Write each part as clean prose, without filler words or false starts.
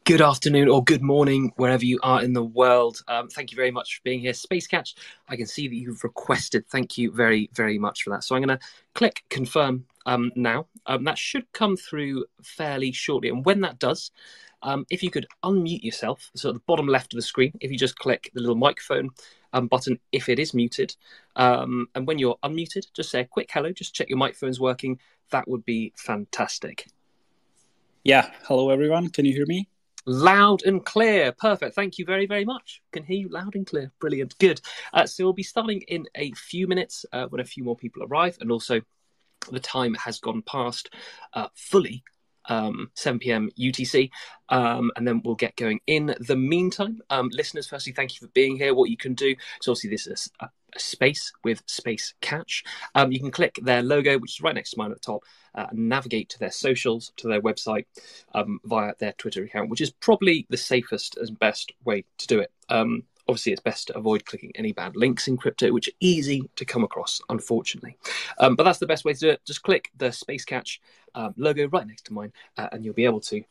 Good afternoon or good morning, wherever you are in the world. Thank you very much for being here. SpaceCatch, I can see that you've requested. Thank you very, very much for that. So I'm going to click confirm now. That should come through fairly shortly. And when that does, if you could unmute yourself, so at the bottom left of the screen, if you just click the little microphone button, if it is muted, and when you're unmuted, just say a quick hello, just check your microphone's working. That would be fantastic. Yeah, hello everyone. Can you hear me? Loud and clear. Perfect. Thank you very, very much. Can hear you loud and clear. Brilliant. Good. So we'll be starting in a few minutes when a few more people arrive. And also the time has gone past fully 7 p.m. UTC. And then we'll get going. In the meantime, listeners, firstly, thank you for being here. What you can do, so obviously this is a space with SpaceCatch. You can click their logo, which is right next to mine at the top, and navigate to their socials, to their website via their Twitter account, which is probably the safest and best way to do it. Obviously, it's best to avoid clicking any bad links in crypto, which are easy to come across, unfortunately. But that's the best way to do it. Just click the SpaceCatch logo right next to mine, and you'll be able to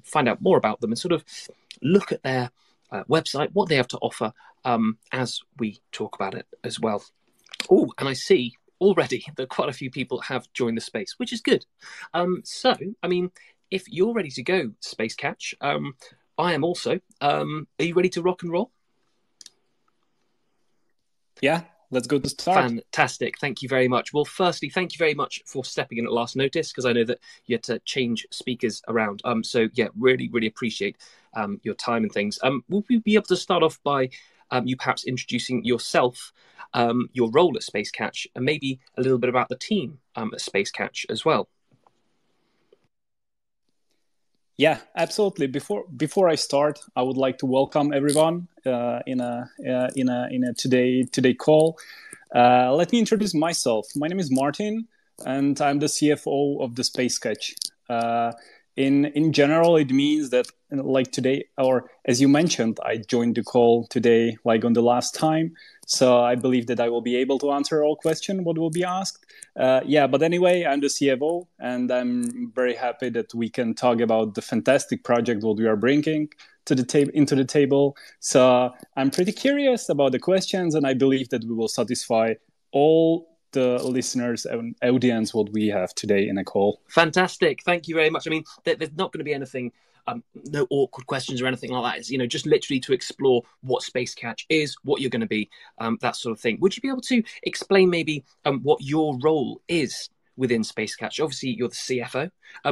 find out more about them and sort of look at their website, what they have to offer, as we talk about it as well. Oh, and I see already that quite a few people have joined the space, which is good. So, I mean, if you're ready to go, SpaceCatch, I am also. Are you ready to rock and roll? Yeah, let's go to start. Fantastic. Thank you very much. Well, firstly, thank you very much for stepping in at last notice, because I know that you had to change speakers around. So, yeah, really, really appreciate your time and things. Will we be able to start off by you perhaps introducing yourself, your role at SpaceCatch, and maybe a little bit about the team at SpaceCatch as well? Yeah, absolutely. Before I start, I would like to welcome everyone in a today call. Let me introduce myself. My name is Martin, and I'm the CFO of the SpaceCatch. In general, it means that like today, or as you mentioned, I joined the call today, like on the last time. So I believe that I will be able to answer all questions what will be asked. But anyway, I'm the CFO, and I'm very happy that we can talk about the fantastic project what we are bringing to the into the table. So I'm pretty curious about the questions, and I believe that we will satisfy all the listeners and audience what we have today in a call. Fantastic. Thank you very much. I mean, there's not going to be anything, no awkward questions or anything like that. It's, just literally to explore what SpaceCatch is, what you're going to be, that sort of thing. Would you be able to explain maybe what your role is within SpaceCatch? Obviously, you're the CFO.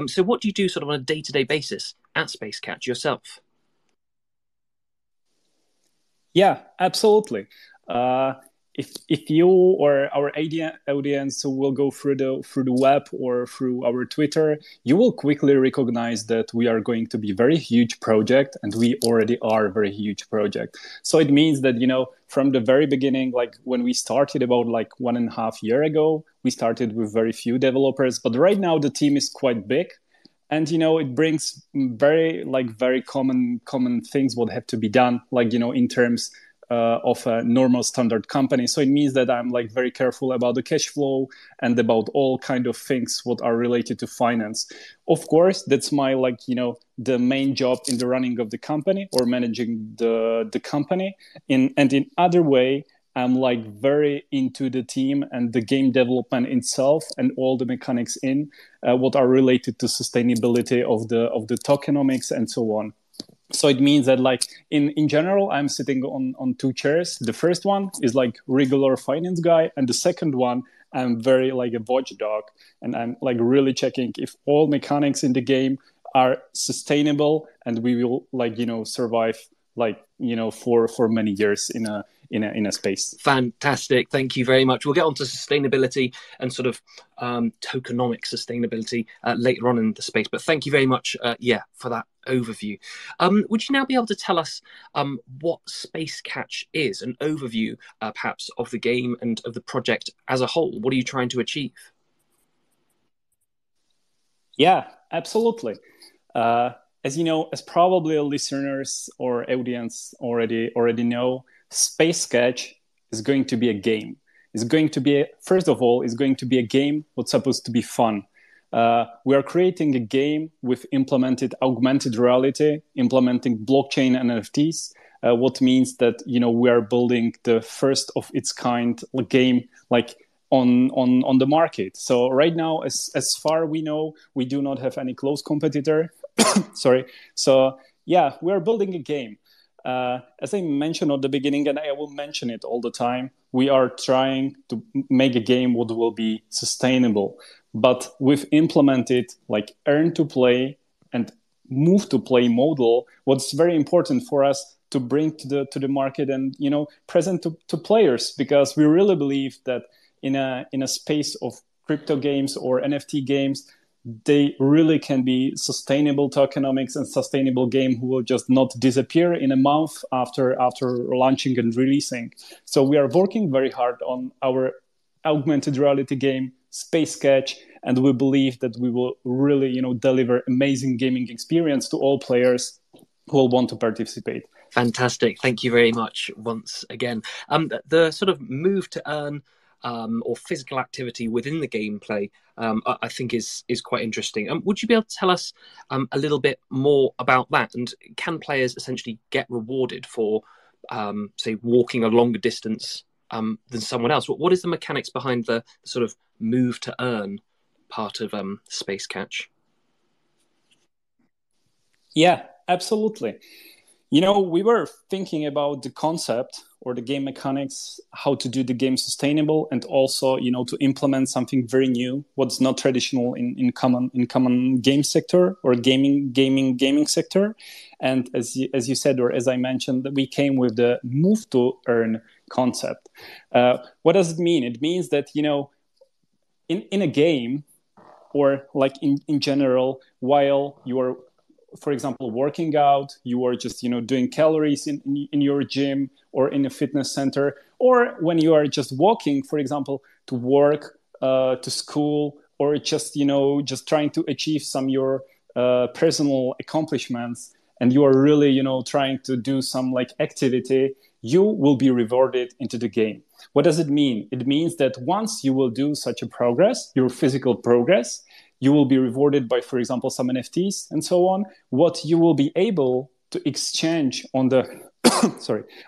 So what do you do sort of on a day-to-day basis at SpaceCatch yourself? Yeah, absolutely. If you or our audience will go through the web or through our Twitter, you will quickly recognize that we are going to be a very huge project, and we already are a very huge project. So it means that, from the very beginning, like when we started about like 1.5 years ago, we started with very few developers, but right now the team is quite big. And, it brings very common things what have to be done, like, in terms of a normal standard company. So it means that I'm like very careful about the cash flow and about all kind of things what are related to finance. Of course, that's my the main job in the running of the company or managing the company. In other way, I'm like very into the team and the game development itself and all the mechanics in what are related to sustainability of the tokenomics and so on. So it means that like in general, I'm sitting on two chairs. The first one is like regular finance guy, and the second one I'm very like a watchdog, and I'm like really checking if all mechanics in the game are sustainable, and we will like survive like for many years in a space. Fantastic. Thank you very much. We'll get on to sustainability and sort of tokenomic sustainability later on in the space. But thank you very much, for that overview. Would you now be able to tell us what SpaceCatch is, an overview perhaps of the game and of the project as a whole? What are you trying to achieve? Yeah, absolutely. As you know, as probably listeners or audience already know, SpaceCatch is going to be a game. It's going to be first of all, it's going to be a game what's supposed to be fun. We are creating a game with implemented augmented reality, implementing blockchain and NFTs. What means that we are building the first of its kind game like on the market. So right now, as far we know, we do not have any close competitor. Sorry. So yeah, we are building a game. As I mentioned at the beginning, and I will mention it all the time, we are trying to make a game what will be sustainable. But we've implemented like earn to play and move to play model. What's very important for us to bring to the market and present to players, because we really believe that in a space of crypto games or NFT games, they really can be sustainable tokenomics and sustainable game who will just not disappear in a month after launching and releasing. So we are working very hard on our augmented reality game SpaceCatch, and we believe that we will really deliver amazing gaming experience to all players who will want to participate. Fantastic. Thank you very much once again. The sort of move to earn or physical activity within the gameplay, I think is quite interesting. Would you be able to tell us a little bit more about that? And can players essentially get rewarded for, say, walking a longer distance than someone else? What is the mechanics behind the sort of move to earn part of SpaceCatch? Yeah, absolutely. We were thinking about the concept or the game mechanics, how to do the game sustainable, and also, to implement something very new, what's not traditional in common game sector or gaming sector. And as you said, or as I mentioned, we came with the move to earn concept. What does it mean? It means that, in a game, or like in general, while you are, for example, working out, you are just doing calories in your gym or in a fitness center, or when you are just walking, for example, to work, to school, or just just trying to achieve some your personal accomplishments, and you are really trying to do some like activity, you will be rewarded into the game. What does it mean? It means that once you will do such a progress, your physical progress, you will be rewarded by, for example, some NFTs and so on. What you will be able to exchange on the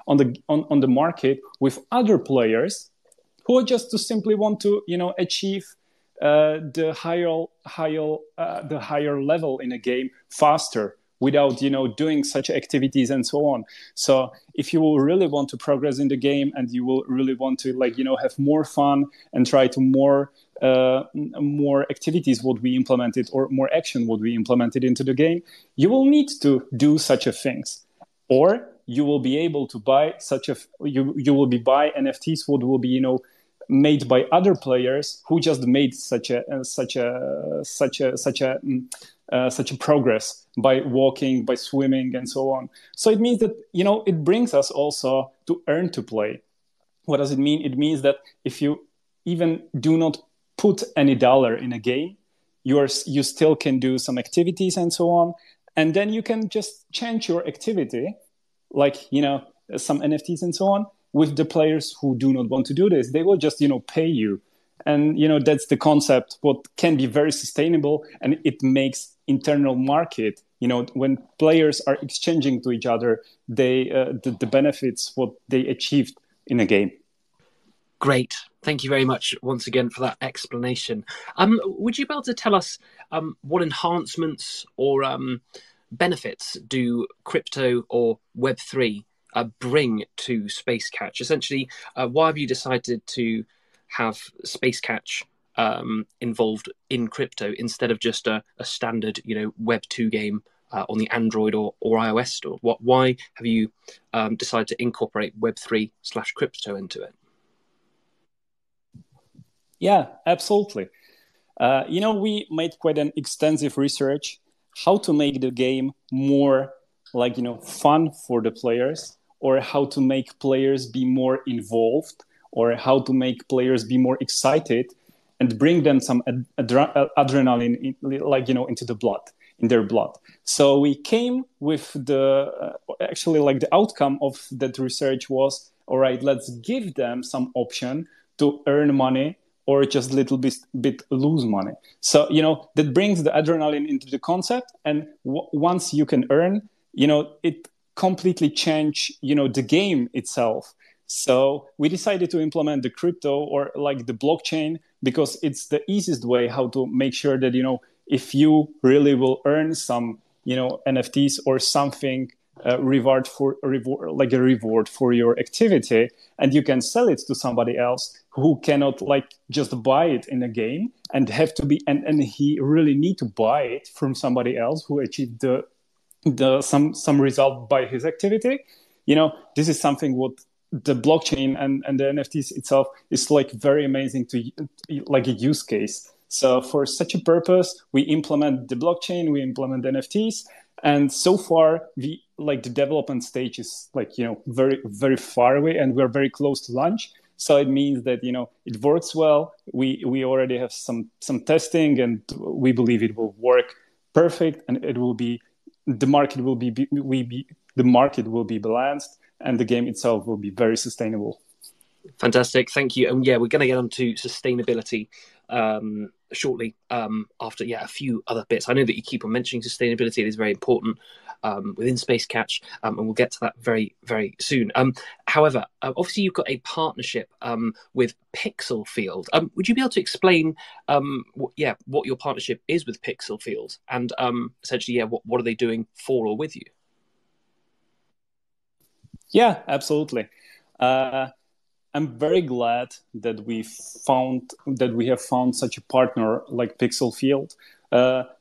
on the market with other players who just to simply want to achieve the higher level in a game faster, without doing such activities and so on. So if you will really want to progress in the game, and you will really want to have more fun and try to more activities what we implemented, or more action what we implemented into the game, you will need to do such a things, or you will be able to buy you will be buy NFTs what will be made by other players who just made such a progress by walking, by swimming, and so on. So it means that it brings us also to earn to play. What does it mean? It means that if you even do not put any dollar in a game, you still can do some activities and so on, and then you can just change your activity, like some NFTs and so on, with the players who do not want to do this. They will just pay you, and that's the concept. What can be very sustainable, and it makes internal market. When players are exchanging to each other, they the benefits what they achieved in a game. Great. Thank you very much once again for that explanation. Would you be able to tell us what enhancements or benefits do crypto or Web3 bring to SpaceCatch? Essentially, why have you decided to have SpaceCatch involved in crypto instead of just a standard, Web2 game on the Android or iOS store? Why have you decided to incorporate Web3/crypto into it? Yeah, absolutely. We made quite an extensive research how to make the game more fun for the players, or how to make players be more involved, or how to make players be more excited and bring them some adrenaline into the blood, in their blood. So we came with the outcome of that research was, all right, let's give them some option to earn money or just a little bit lose money. So, that brings the adrenaline into the concept. And once you can earn, it completely change, the game itself. So we decided to implement the crypto or the blockchain because it's the easiest way how to make sure that, if you really will earn some, NFTs or something, reward for your activity, and you can sell it to somebody else who cannot just buy it in a game and have to be and he really need to buy it from somebody else who achieved some result by his activity. This is something what the blockchain and the NFTs itself is very amazing to a use case. So for such a purpose, we implement the blockchain, we implement NFTs, and so far the development stage is very, very far away, and we're very close to launch. So it means that it works well. We already have some testing, and we believe it will work perfect, and it will be the market will be balanced, and the game itself will be very sustainable. Fantastic, thank you. And yeah, we're going to get on to sustainability shortly after a few other bits. I know that you keep on mentioning sustainability. It is very important within SpaceCatch, and we'll get to that very, very soon. However, obviously you've got a partnership with Pixel Field. Would you be able to explain what your partnership is with Pixel Field, and essentially what are they doing for or with you? Yeah, absolutely. I'm very glad that we have found such a partner like Pixel Field.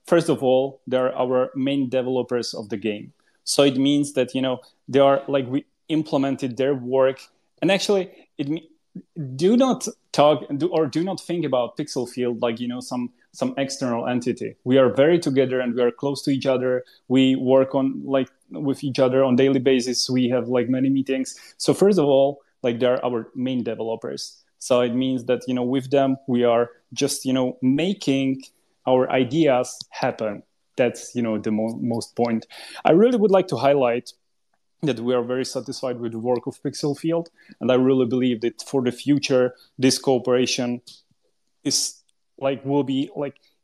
First of all, they're our main developers of the game, so it means that they are we implemented their work, and actually do not think about Pixel Field some external entity. We are very together and we are close to each other. We work on with each other on daily basis. We have many meetings. So first of all, they're our main developers. So it means that, with them, we are just, making our ideas happen. That's, the most point. I really would like to highlight that we are very satisfied with the work of Pixel Field. And I really believe that for the future, this cooperation is will be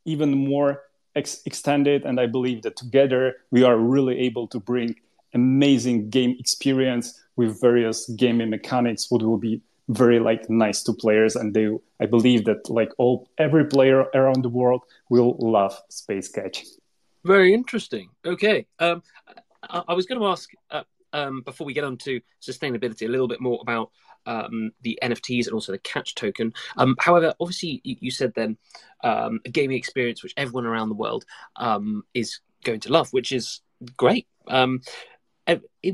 even more extended. And I believe that together we are really able to bring amazing game experience with various gaming mechanics, what will be very nice to players, and I believe that every player around the world will love SpaceCatch. Very interesting. Okay, I was going to ask before we get on to sustainability a little bit more about the NFTs and also the catch token. However, obviously you said then a gaming experience which everyone around the world is going to love, which is great.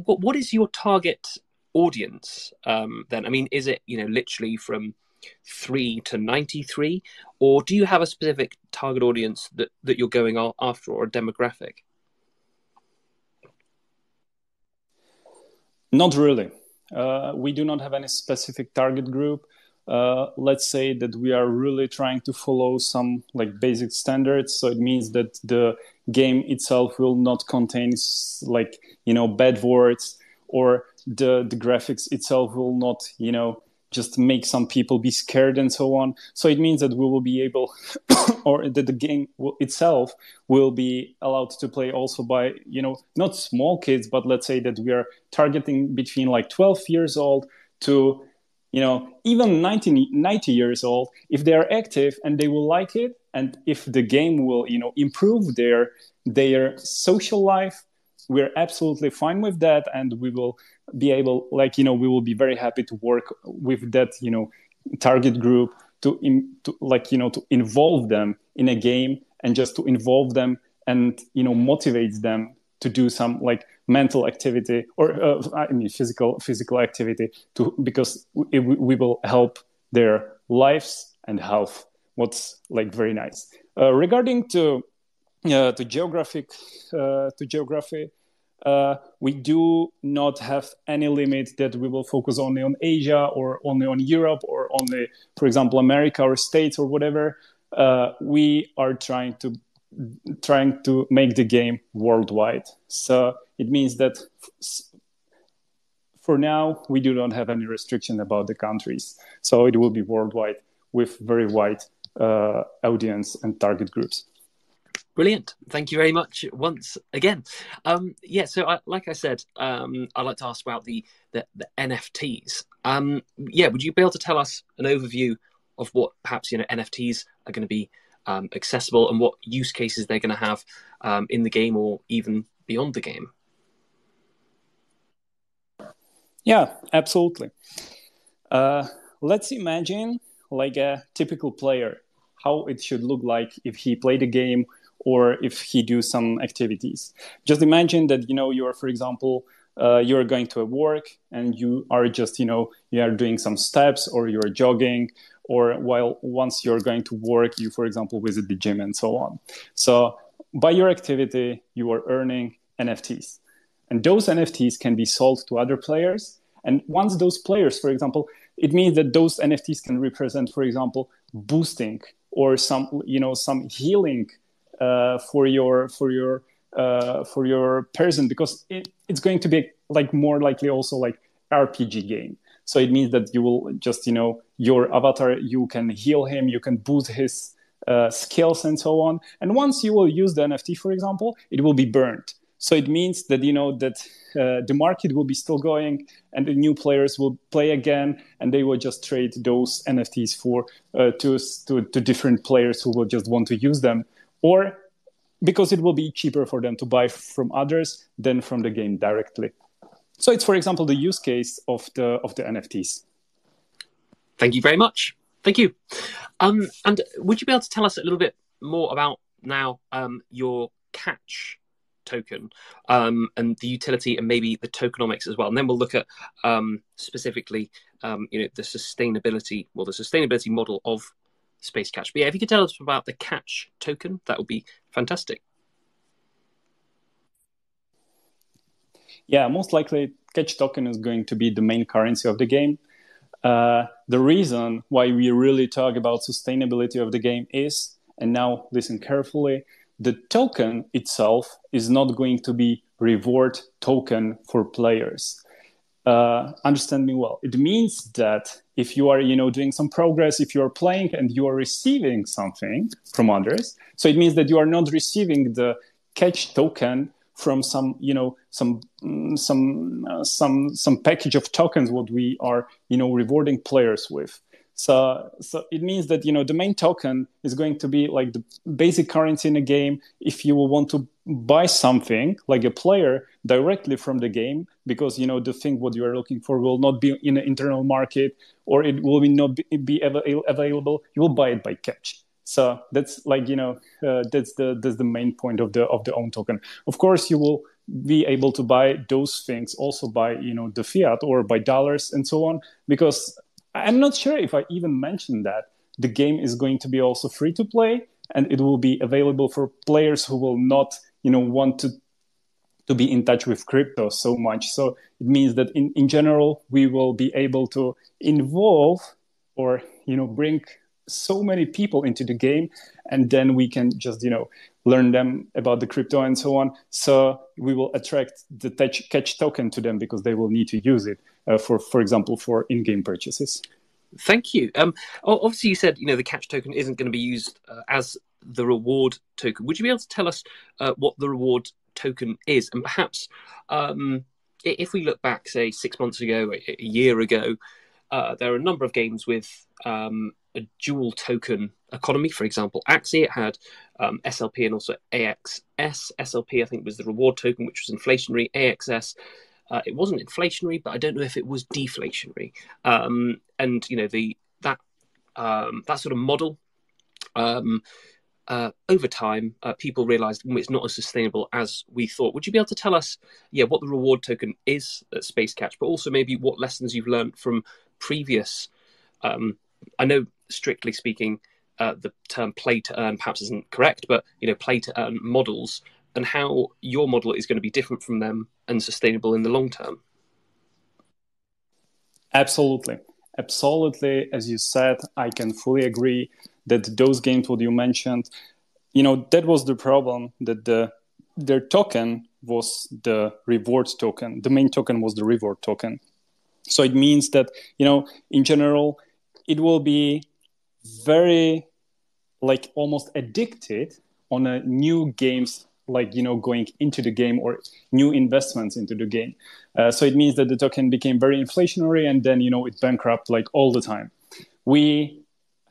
What is your target audience then? I mean, is it literally from 3 to 93, or do you have a specific target audience that you're going after, or a demographic? Not really. We do not have any specific target group. Let's say that we are really trying to follow some basic standards. So it means that the game itself will not contain bad words, or the graphics itself will not just make some people be scared and so on. So it means that we will be able or that the game itself will be allowed to play also by not small kids, but let's say that we are targeting between 12 years old to even 90 years old. If they are active and they will like it, and if the game will, improve their social life, we're absolutely fine with that, and we will be able, we will be very happy to work with that, target group to involve them in a game, and just to involve them and motivate them to do some mental activity, or physical activity, because we will help their lives and health. What's very nice. Regarding to geography, we do not have any limit that we will focus only on Asia, or only on Europe, or only, for example, America or States or whatever. We are trying to make the game worldwide. So it means that for now, we do not have any restriction about the countries. So it will be worldwide with very wide audience and target groups. Brilliant. Thank you very much once again. So like I said, I'd like to ask about the NFTs. Would you be able to tell us an overview of what perhaps NFTs are going to be accessible, and what use cases they're going to have in the game, or even beyond the game? Yeah, absolutely. Let's imagine a typical player, how it should look like if he played a game, or if he do some activities. Just imagine that, you are, for example, you're going to work, and you are just, you are doing some steps, or you're jogging, or once you're going to work, you, for example, visit the gym and so on. So by your activity, you are earning NFTs. And those NFTs can be sold to other players. And once those players, for example, it means that those NFTs can represent, for example, boosting, or some healing for your person, because it's going to be more likely also RPG game. So it means that you will just, your avatar, you can heal him, you can boost his skills and so on. And once you will use the NFT, for example, it will be burned. So it means that, the market will be still going, and the new players will play again, and they will just trade those NFTs to different players who will just want to use them, or because it will be cheaper for them to buy from others than from the game directly. So it's, for example, the use case of the NFTs. Thank you very much. Thank you. And would you be able to tell us a little bit more about now your catch token, and the utility, and maybe the tokenomics as well, and then we'll look at specifically the sustainability model of SpaceCatch. But if you could tell us about the catch token, that would be fantastic. Yeah, most likely catch token is going to be the main currency of the game. The reason why we really talk about sustainability of the game is, and now listen carefully, the token itself is not going to be reward token for players. Understand me well. It means that if you are, doing some progress, if you are playing and you are receiving something from others, so it means that you are not receiving the catch token from some package of tokens what we are rewarding players with. So it means that the main token is going to be the basic currency in a game. If you will want to buy something like a player directly from the game, because the thing what you are looking for will not be in an internal market, or it will not be available, you will buy it by catch. So that's that's the main point of the own token. Of course, you will be able to buy those things also by the fiat or by dollars and so on, because I'm not sure if I even mentioned that the game is going to be also free to play, and it will be available for players who will not want to be in touch with crypto so much. So it means that in general we will be able to involve or bring so many people into the game, and then we can just learn them about the crypto and so on. So we will attract the catch token to them, because they will need to use it for example, for in-game purchases. Thank you. Obviously, you said the catch token isn't going to be used as the reward token. Would you be able to tell us what the reward token is, and perhaps if we look back, say 6 months ago, a year ago, there are a number of games with a dual token economy. For example, Axie, it had SLP and also AXS. SLP, I think, was the reward token, which was inflationary. AXS, it wasn't inflationary, but I don't know if it was deflationary. And you know, that sort of model. Over time, people realized it's not as sustainable as we thought. Would you be able to tell us, what the reward token is at SpaceCatch, but also maybe what lessons you've learned from previous? I know, strictly speaking, the term play to earn perhaps isn't correct, but play to earn models, and how your model is going to be different from them and sustainable in the long term. Absolutely. As you said, I can fully agree that those games, what you mentioned, that was the problem, that their token was the reward token. The main token was the reward token. So it means that, in general, it will be very, almost addicted on a new games, going into the game or new investments into the game. So it means that the token became very inflationary, and then, it bankrupt all the time. We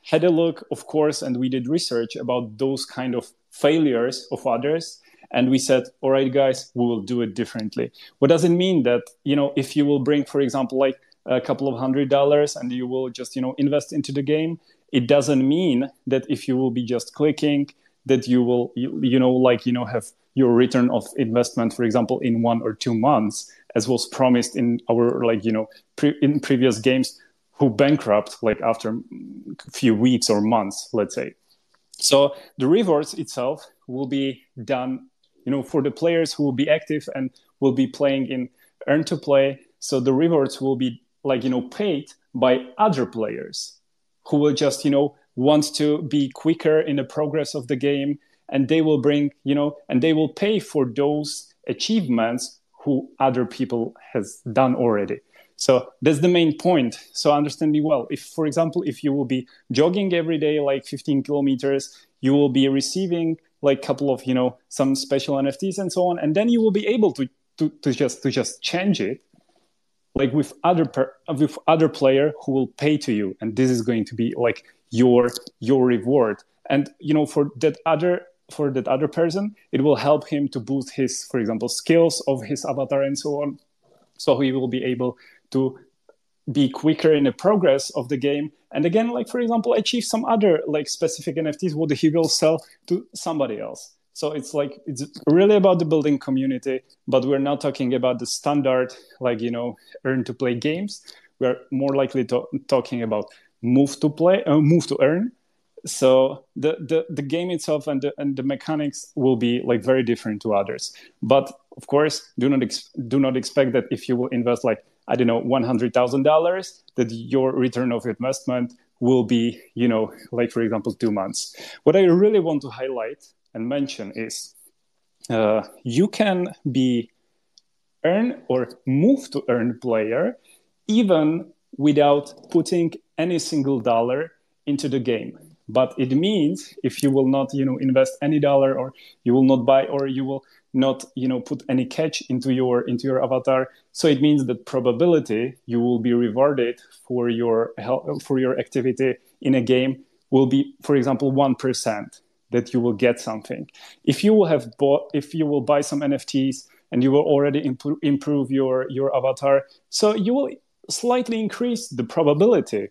had a look, of course, and we did research about those kind of failures of others. And we said, all right, guys, we will do it differently. What does it mean that, if you will bring, for example, a couple of $100 and you will just, invest into the game, it doesn't mean that if you will be just clicking, that you will, have your return of investment, for example, in 1 or 2 months, as was promised in our, in previous games, who bankrupt after a few weeks or months, let's say. So the rewards itself will be done, for the players who will be active and will be playing in earn to play. So the rewards will be paid by other players who will just, want to be quicker in the progress of the game, and they will bring, and they will pay for those achievements who other people has done already. So that's the main point. So understand me well. If, for example, if you will be jogging every day, 15 kilometers, you will be receiving a couple of, some special NFTs and so on. And then you will be able to just change it with other player who will pay to you. And this is going to be your reward. And, for that other person, it will help him to boost his, for example, skills of his avatar and so on. So he will be able to be quicker in the progress of the game. And again, for example, achieve some other specific NFTs what he will sell to somebody else. So it's really about the building community, but we're not talking about the standard, earn to play games. We're more likely talking about move to earn. So the game itself and the mechanics will be very different to others. But of course, do not expect that if you will invest $100,000, that your return of investment will be for example 2 months. What I really want to highlight and mention is you can be earn or move to earn player even without putting any single dollar into the game. But it means if you will not, invest any dollar, or you will not buy, or you will not, put any catch into your avatar. So it means that probability you will be rewarded for your activity in a game will be, for example, 1% that you will get something. If you will buy some NFTs and you will already improve your avatar, so you will slightly increase the probability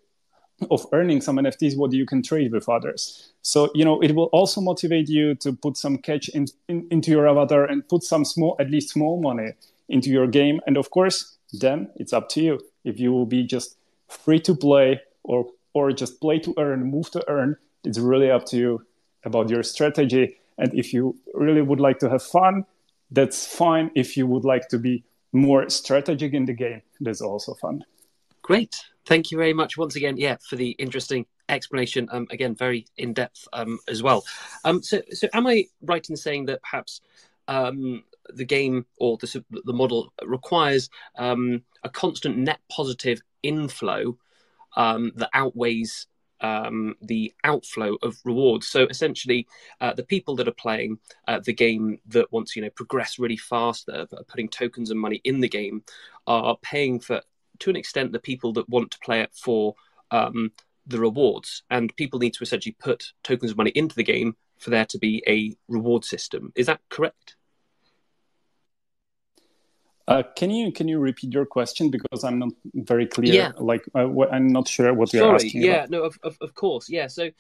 of earning some NFTs what you can trade with others. So, it will also motivate you to put some catch into your avatar and put some at least small money into your game. And of course, then it's up to you. If you will be just free to play or just play to earn, move to earn, it's really up to you about your strategy. And if you really would like to have fun, that's fine. If you would like to be more strategic in the game, that's also fun. Great. Thank you very much once again, for the interesting explanation. Again, very in-depth as well. So am I right in saying that perhaps the game or the model requires a constant net positive inflow that outweighs the outflow of rewards? So essentially, the people that are playing the game that want to progress really fast, that are putting tokens and money in the game, are paying to an extent, the people that want to play it for the rewards, and people need to essentially put tokens of money into the game for there to be a reward system. Is that correct? Can you repeat your question, because I'm not very clear? Yeah. Like I'm not sure what you're Sorry. asking Yeah. about. No. Of course. Yeah. So,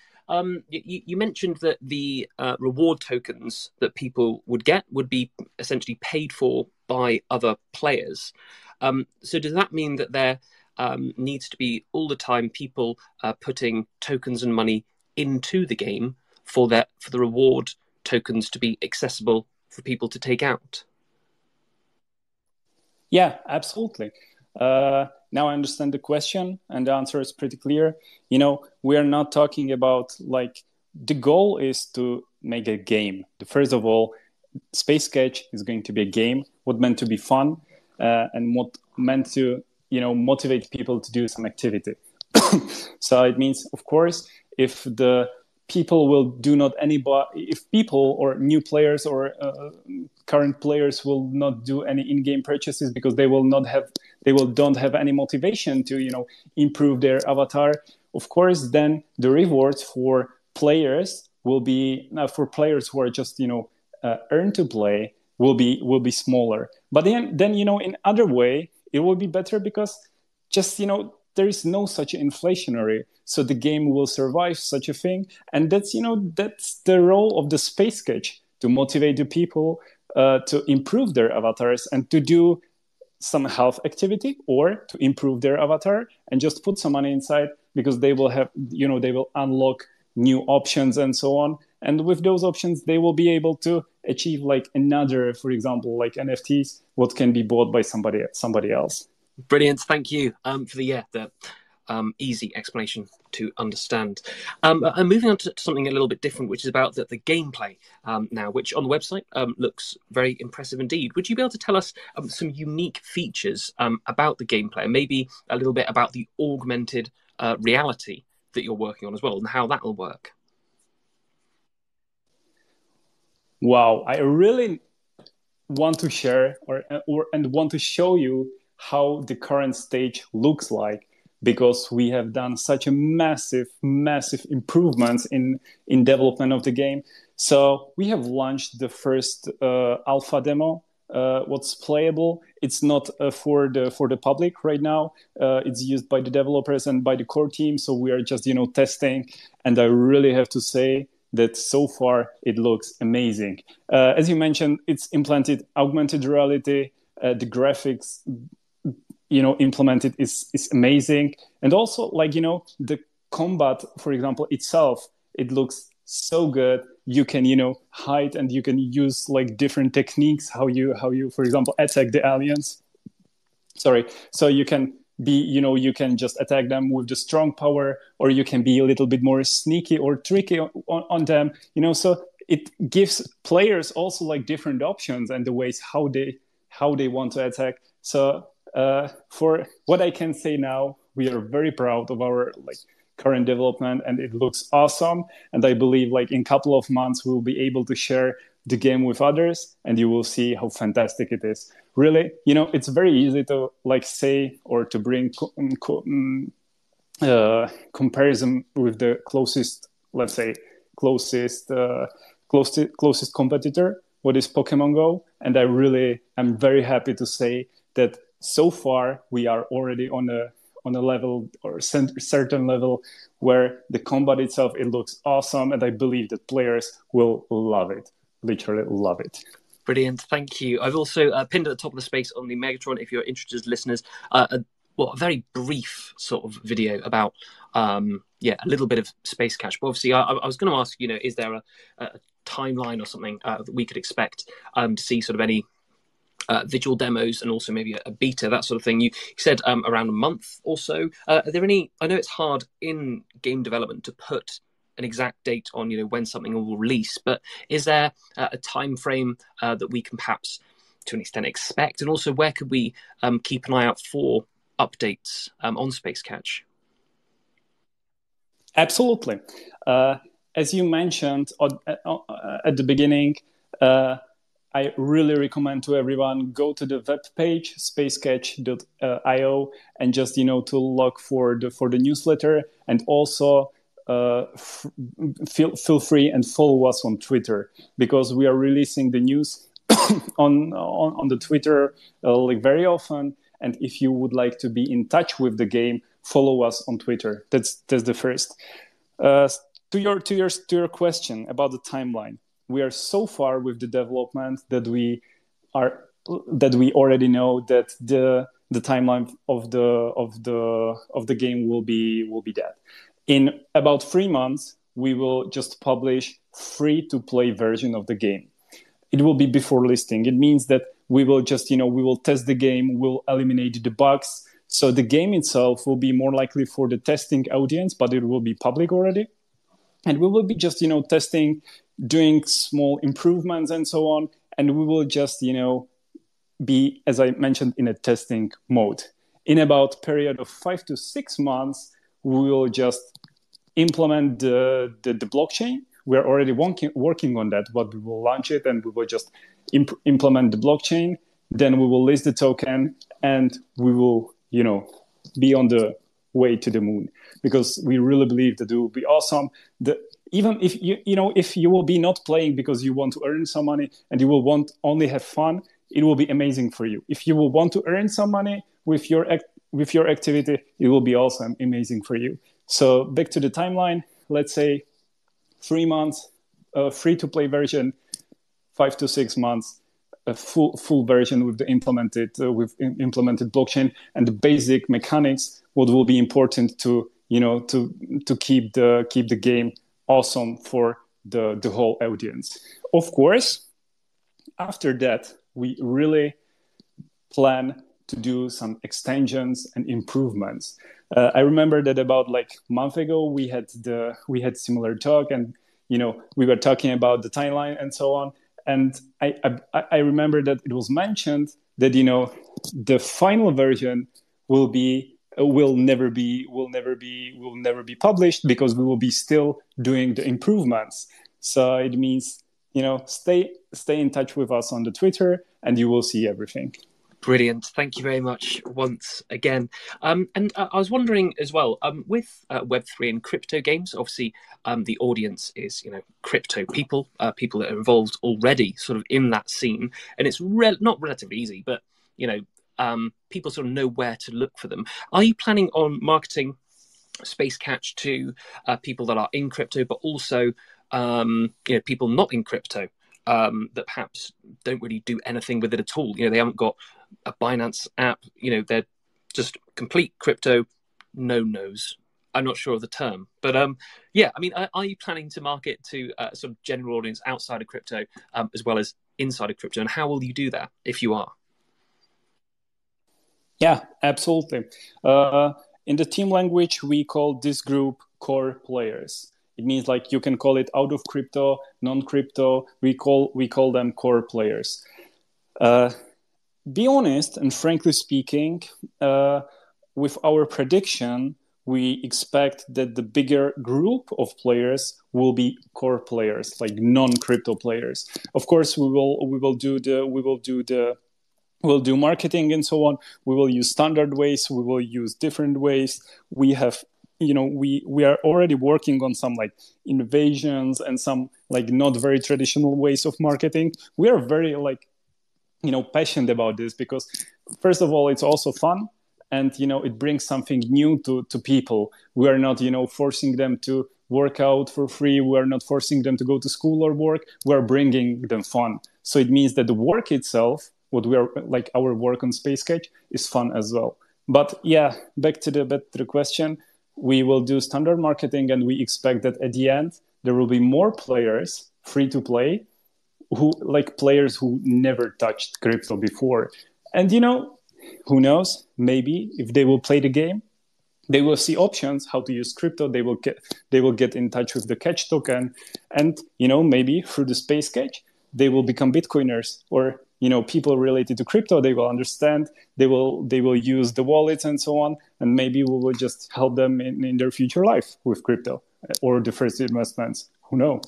you mentioned that the reward tokens that people would get would be essentially paid for by other players. So does that mean that there needs to be all the time people putting tokens and money into the game for the reward tokens to be accessible for people to take out? Yeah, absolutely. Now I understand the question, and the answer is pretty clear. We are not talking about, like, the goal is to make a game. First of all, SpaceCatch is going to be a game, what meant to be fun, and what meant to motivate people to do some activity. So it means, of course, if the people will do not anybody, if people or new players or current players will not do any in-game purchases because they don't have any motivation to improve their avatar, of course, then the rewards for players will be for players who are just earn to play will be smaller. But then in other way it will be better, because just there is no such inflationary, so the game will survive such a thing. And that's the role of the SpaceCatch, to motivate the people to improve their avatars and to do some health activity, or to improve their avatar and just put some money inside, because they will have they will unlock new options and so on. And with those options they will be able to achieve, like, another, for example, like NFTs, what can be bought by somebody else. Brilliant. Thank you for the easy explanation to understand. And moving on to something a little bit different, which is about the gameplay now, which on the website looks very impressive indeed. Would you be able to tell us some unique features about the gameplay, and maybe a little bit about the augmented reality that you're working on as well, and how that will work? Wow, I really want to share and want to show you how the current stage looks like, because we have done such a massive improvements in development of the game. So we have launched the first alpha demo, what's playable. It's not for the public right now. It's used by the developers and by the core team, so we are just testing. And I really have to say that so far it looks amazing. As you mentioned, it's implanted augmented reality. The graphics implemented is amazing. And also, like, the combat, for example, itself, it looks so good. You can hide, and you can use, like, different techniques how you for example attack the aliens. Sorry. So you can you can just attack them with the strong power, or you can be a little bit more sneaky or tricky on them, so it gives players also, like, different options and the ways how they want to attack. So for what I can say now, we are very proud of our, like, current development, and it looks awesome. And I believe, like, in a couple of months we'll be able to share the game with others, and you will see how fantastic it is. Really, it's very easy to, like, say, or to bring comparison with the closest, let's say, closest competitor, what is Pokemon Go. And I'm very happy to say that so far we are already on a level, or certain level, where the combat itself, it looks awesome, and I believe that players will love it, literally love it. Brilliant, thank you. I've also pinned at the top of the space on the Megatron, if you're interested, listeners, a very brief sort of video about a little bit of SpaceCatch. But obviously, I was going to ask, is there a timeline or something that we could expect to see sort of any visual demos, and also maybe a beta, that sort of thing? You said around a month or so. Are there any? I know it's hard in game development to put an exact date on when something will release, but is there a time frame that we can perhaps to an extent expect? And also, where could we keep an eye out for updates on SpaceCatch? Absolutely. As you mentioned at the beginning, I really recommend to everyone go to the web page SpaceCatch.io and just to look for the newsletter, and also feel free and follow us on Twitter, because we are releasing the news on the Twitter like very often. And if you would like to be in touch with the game, follow us on Twitter. That's the first. To your question about the timeline, we are so far with the development that we already know that the timeline of the game will be that in about 3 months we will just publish free-to-play version of the game. It will be before listing. It means that we will just we will test the game, we'll eliminate the bugs. So the game itself will be more likely for the testing audience, but it will be public already. And we will be just, testing, doing small improvements and so on. And we will just, be, as I mentioned, in a testing mode. In about a period of 5 to 6 months, we will just implement the blockchain. We're already working on that, but we will launch it and we will just implement the blockchain. Then we will list the token and we will, be on the way to the moon, because we really believe that it will be awesome. Even if if you will be not playing because you want to earn some money and you will want only have fun, it will be amazing for you. If you will want to earn some money with your activity, it will be also amazing for you. So back to the timeline, let's say 3 months, free-to-play version, 5 to 6 months, a full version with the implemented blockchain and the basic mechanics. What will be important to keep the game awesome for the whole audience. Of course, after that, we really plan to do some extensions and improvements. I remember that about like a month ago we had similar talk, and we were talking about the timeline and so on. And I remember that it was mentioned that the final version will never be published, because we will be still doing the improvements. So it means stay in touch with us on the Twitter and you will see everything. Brilliant. Thank you very much once again. And I was wondering as well, with Web3 and crypto games, obviously the audience is, crypto people, people that are involved already sort of in that scene. And it's not relatively easy, but, people sort of know where to look for them. Are you planning on marketing SpaceCatch to people that are in crypto, but also, people not in crypto? That perhaps don't really do anything with it at all. They haven't got a Binance app. They're just complete crypto no-nos. I'm not sure of the term, but are you planning to market to sort of general audience outside of crypto as well as inside of crypto? And how will you do that if you are? Yeah, absolutely. In the team language, we call this group core players. It means like you can call it out of crypto, non-crypto. We call them core players. Be honest, and frankly speaking, with our prediction, we expect that the bigger group of players will be core players, like non-crypto players. Of course, we'll do marketing and so on. We will use standard ways. We will use different ways. We have we are already working on some like innovations and some like not very traditional ways of marketing. We are very passionate about this, because first of all, it's also fun, and it brings something new to people. We are not forcing them to work out for free. We are not forcing them to go to school or work. We are bringing them fun. So it means that the work itself, our work on SpaceCatch, is fun as well. But yeah, back to the question. We will do standard marketing, and we expect that at the end there will be more players free to play, players who never touched crypto before. And who knows, maybe if they will play the game, they will see options how to use crypto. They will get in touch with the Catch token, and maybe through the SpaceCatch they will become Bitcoiners, or people related to crypto. They will understand. They will use the wallets and so on, and maybe we will just help them in their future life with crypto or the first investments. Who knows?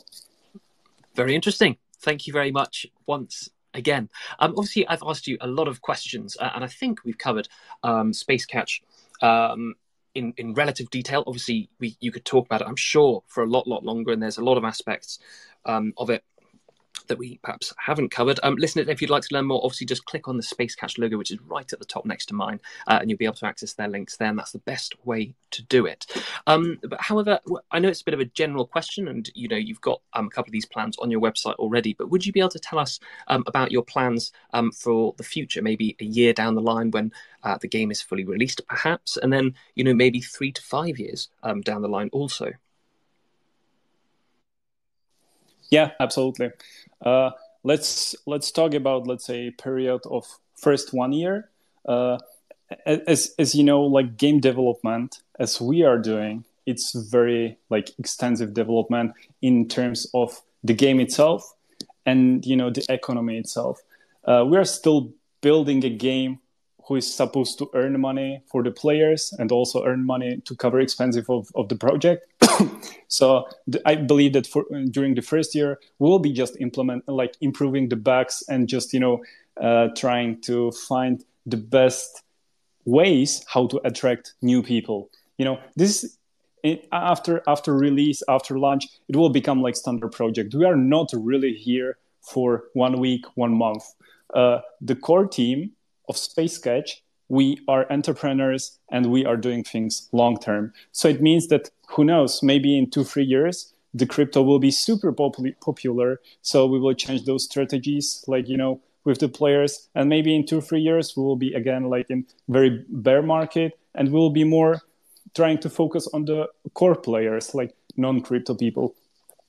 Very interesting. Thank you very much once again. Obviously, I've asked you a lot of questions, and I think we've covered SpaceCatch in relative detail. Obviously, you could talk about it, I'm sure, for a lot longer, and there's a lot of aspects of it that we perhaps haven't covered. Listeners, if you'd like to learn more, obviously just click on the SpaceCatch logo, which is right at the top next to mine, and you'll be able to access their links there, and that's the best way to do it. But however, I know it's a bit of a general question, and you've got a couple of these plans on your website already, but would you be able to tell us about your plans for the future, maybe a year down the line when the game is fully released, perhaps, and then maybe 3 to 5 years down the line also? Yeah, absolutely. Let's talk about, let's say, a period of first 1 year. As you know, like game development, as we are doing, it's very like extensive development in terms of the game itself and the economy itself. We are still building a game who is supposed to earn money for the players and also earn money to cover expenses of the project. So I believe that during the first year, we'll be just improving the bugs and just trying to find the best ways how to attract new people. This after release, after launch, it will become like standard project. We are not really here for 1 week, 1 month. The core team of SpaceCatch, we are entrepreneurs and we are doing things long term. So it means that, who knows, maybe in 2-3 years, the crypto will be super popular. So we will change those strategies, with the players. And maybe in 2-3 years, we will be again like in very bear market, and we'll be more trying to focus on the core players, like non-crypto people.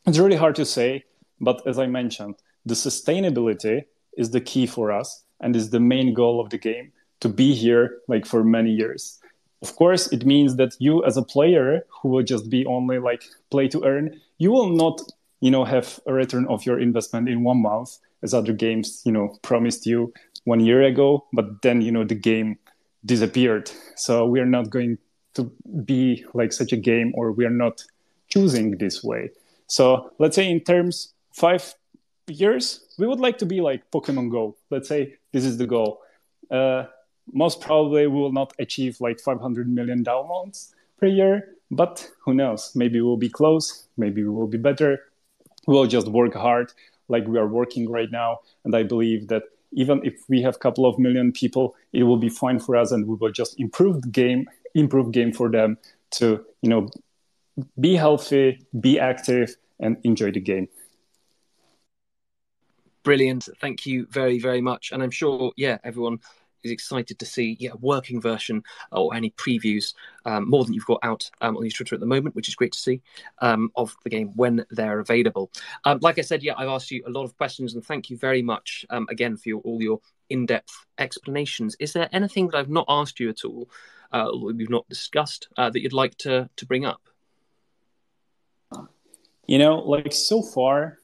It's really hard to say, but as I mentioned, the sustainability is the key for us and is the main goal of the game, to be here like for many years. Of course, it means that you as a player who will just be only like play to earn, you will not, have a return of your investment in 1 month as other games, promised you 1 year ago, but then, the game disappeared. So we are not going to be like such a game, or we are not choosing this way. So let's say in terms 5 years, we would like to be like Pokemon Go. Let's say this is the goal. Most probably we will not achieve like 500 million downloads per year, but who knows? Maybe we'll be close. Maybe we will be better. We'll just work hard like we are working right now. And I believe that even if we have a couple of million people, it will be fine for us, and we will just improve game for them to, be healthy, be active, and enjoy the game. Brilliant. Thank you very, very much. And I'm sure, everyone is excited to see a working version or any previews, more than you've got out on your Twitter at the moment, which is great to see, of the game when they're available. Like I said, I've asked you a lot of questions, and thank you very much again for all your in-depth explanations. Is there anything that I've not asked you at all, or we've not discussed, that you'd like to bring up? So far,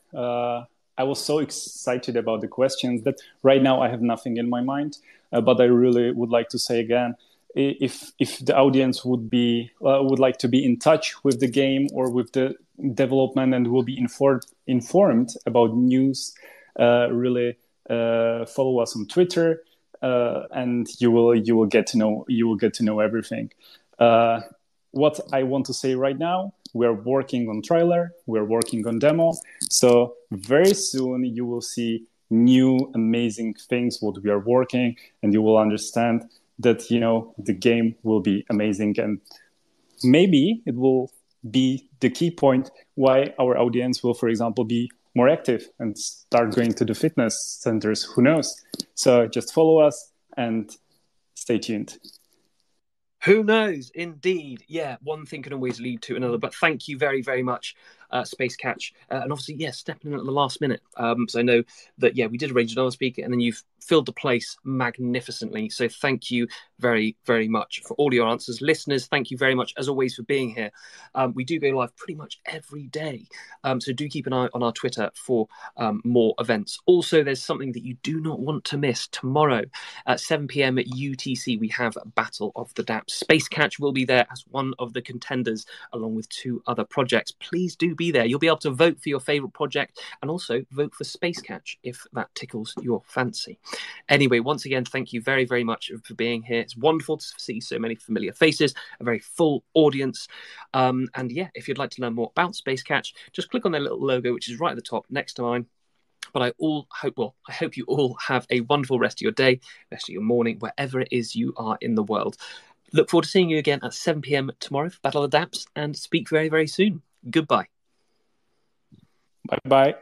I was so excited about the questions that right now I have nothing in my mind. But I really would like to say again, if the audience would like to be in touch with the game or with the development and will be informed about news, really follow us on Twitter, and you will get to know everything. What I want to say right now, we're working on trailer, we're working on demo. So very soon you will see new amazing things what we are working, and you will understand that the game will be amazing, and maybe it will be the key point why our audience will, for example, be more active and start going to the fitness centers. Who knows? So just follow us and stay tuned. Who knows? Indeed. One thing can always lead to another. But thank you very, very much, SpaceCatch. And obviously, stepping in at the last minute. So I know that, we did arrange another speaker, and then you've filled the place magnificently. So thank you very, very much for all your answers. Listeners, thank you very much, as always, for being here. We do go live pretty much every day. So do keep an eye on our Twitter for more events. Also, there's something that you do not want to miss. Tomorrow at 7 p.m. at UTC, we have Battle of the Dapps. SpaceCatch will be there as one of the contenders, along with 2 other projects. Please do be be there. You'll be able to vote for your favourite project and also vote for SpaceCatch if that tickles your fancy. Anyway, once again, thank you very, very much for being here. It's wonderful to see so many familiar faces, a very full audience. And yeah, if you'd like to learn more about SpaceCatch, just click on their little logo, which is right at the top next to mine. But I hope you all have a wonderful rest of your day, rest of your morning, wherever it is you are in the world. Look forward to seeing you again at 7 p.m. tomorrow for Battle of the Dapps, and speak very, very soon. Goodbye. Bye-bye.